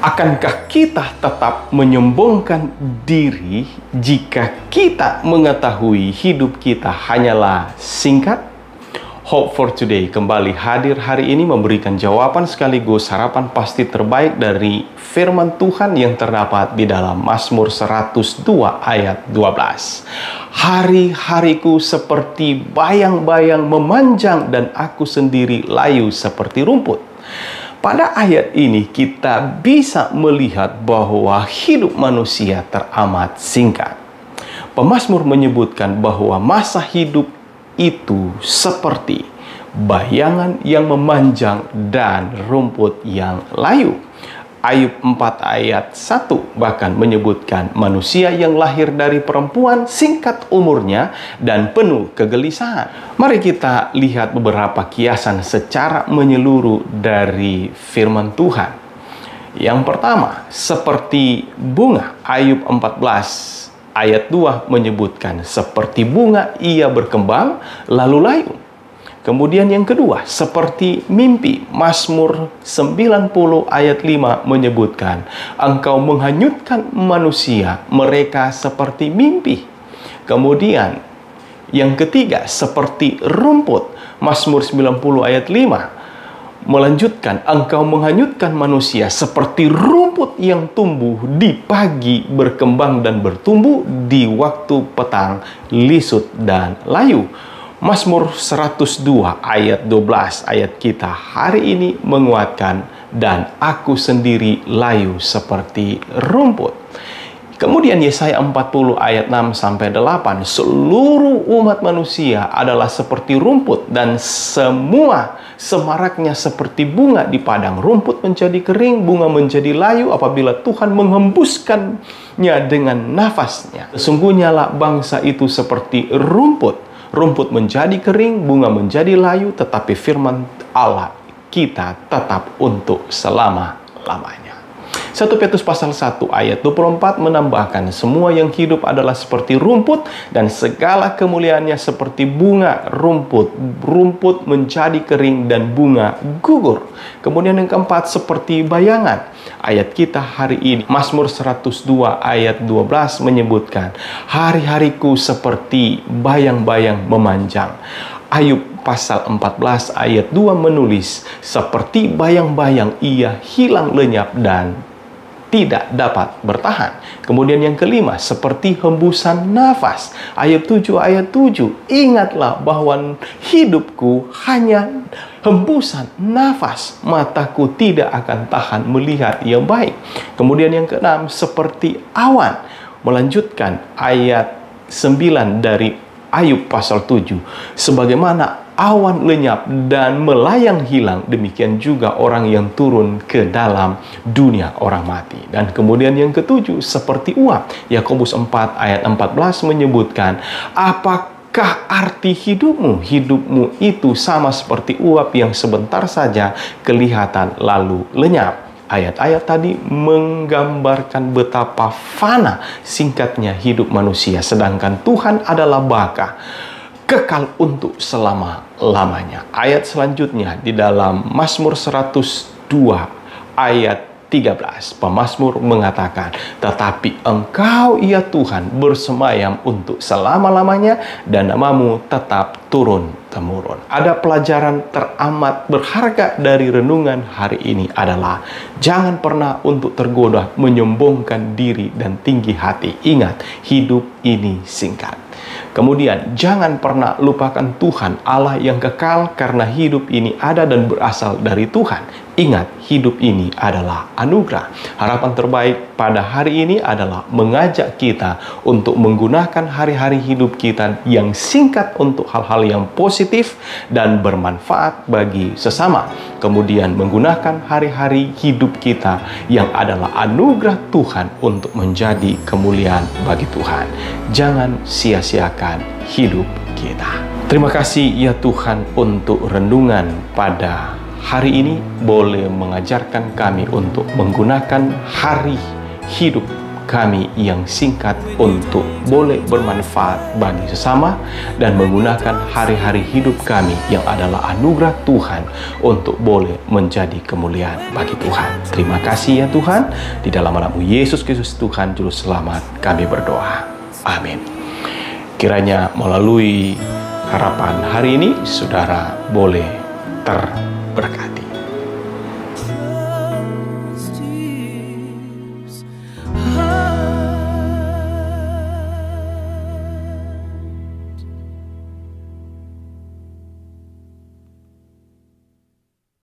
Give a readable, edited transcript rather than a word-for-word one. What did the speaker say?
Akankah kita tetap menyombongkan diri jika kita mengetahui hidup kita hanyalah singkat? Hope for Today kembali hadir hari ini memberikan jawaban sekaligus harapan pasti terbaik dari firman Tuhan yang terdapat di dalam Mazmur 102 ayat 12. Hari-hariku seperti bayang-bayang memanjang dan aku sendiri layu seperti rumput. Pada ayat ini kita bisa melihat bahwa hidup manusia teramat singkat. Pemazmur menyebutkan bahwa masa hidup itu seperti bayangan yang memanjang dan rumput yang layu. Ayub 4 ayat 1 bahkan menyebutkan manusia yang lahir dari perempuan singkat umurnya dan penuh kegelisahan. Mari kita lihat beberapa kiasan secara menyeluruh dari firman Tuhan. Yang pertama, seperti bunga. Ayub 14 ayat 2 menyebutkan seperti bunga ia berkembang lalu layu. Kemudian yang kedua, seperti mimpi. Mazmur 90 ayat 5 menyebutkan, engkau menghanyutkan manusia, mereka seperti mimpi. Kemudian yang ketiga, seperti rumput. Mazmur 90 ayat 5 melanjutkan, engkau menghanyutkan manusia seperti rumput yang tumbuh di pagi, berkembang dan bertumbuh di waktu petang, lisut dan layu. Mazmur 102 ayat 12 ayat kita hari ini menguatkan, dan aku sendiri layu seperti rumput. Kemudian Yesaya 40 ayat 6-8, seluruh umat manusia adalah seperti rumput dan semua semaraknya seperti bunga di padang. Rumput menjadi kering, bunga menjadi layu apabila Tuhan menghembuskannya dengan nafasnya. Sesungguhnya lah bangsa itu seperti rumput. Rumput menjadi kering, bunga menjadi layu, tetapi firman Allah kita tetap untuk selama-lamanya. 1 Petrus pasal 1 ayat 24 menambahkan, semua yang hidup adalah seperti rumput dan segala kemuliaannya seperti bunga rumput. Rumput menjadi kering dan bunga gugur. Kemudian yang keempat, seperti bayangan. Ayat kita hari ini, Mazmur 102 ayat 12 menyebutkan, hari-hariku seperti bayang-bayang memanjang. Ayub pasal 14 ayat 2 menulis, seperti bayang-bayang ia hilang lenyap dan tidak dapat bertahan. Kemudian yang kelima, seperti hembusan nafas. Ayat 7 ayat 7, ingatlah bahwa hidupku hanya hembusan nafas, mataku tidak akan tahan melihat yang baik. Kemudian yang keenam, seperti awan. Melanjutkan ayat 9 dari Ayub pasal 7, sebagaimana awan lenyap dan melayang hilang, demikian juga orang yang turun ke dalam dunia orang mati. Dan kemudian yang ketujuh, seperti uap. Yakobus 4 ayat 14 menyebutkan, apakah arti hidupmu? Hidupmu itu sama seperti uap yang sebentar saja kelihatan lalu lenyap. Ayat-ayat tadi menggambarkan betapa fana singkatnya hidup manusia, sedangkan Tuhan adalah baka kekal untuk selama-lamanya. Ayat selanjutnya di dalam Mazmur 102 ayat 13, pemazmur mengatakan, tetapi engkau ya Tuhan bersemayam untuk selama-lamanya dan namamu tetap turun-temurun. Ada pelajaran teramat berharga dari renungan hari ini adalah, jangan pernah untuk tergoda menyombongkan diri dan tinggi hati. Ingat, hidup ini singkat. Kemudian, jangan pernah lupakan Tuhan Allah yang kekal, karena hidup ini ada dan berasal dari Tuhan. Ingat, hidup ini adalah anugerah. Harapan terbaik pada hari ini adalah mengajak kita untuk menggunakan hari-hari hidup kita yang singkat untuk hal-hal yang positif dan bermanfaat bagi sesama. Kemudian menggunakan hari-hari hidup kita yang adalah anugerah Tuhan untuk menjadi kemuliaan bagi Tuhan. Jangan sia-siakan hidup kita. Terima kasih ya Tuhan untuk renungan pada hari ini, boleh mengajarkan kami untuk menggunakan hari hidup kami yang singkat untuk boleh bermanfaat bagi sesama dan menggunakan hari-hari hidup kami yang adalah anugerah Tuhan untuk boleh menjadi kemuliaan bagi Tuhan. Terima kasih ya Tuhan. Di dalam nama Yesus Kristus Tuhan Juru Selamat kami berdoa. Amin. Kiranya melalui harapan hari ini, saudara boleh terberkati.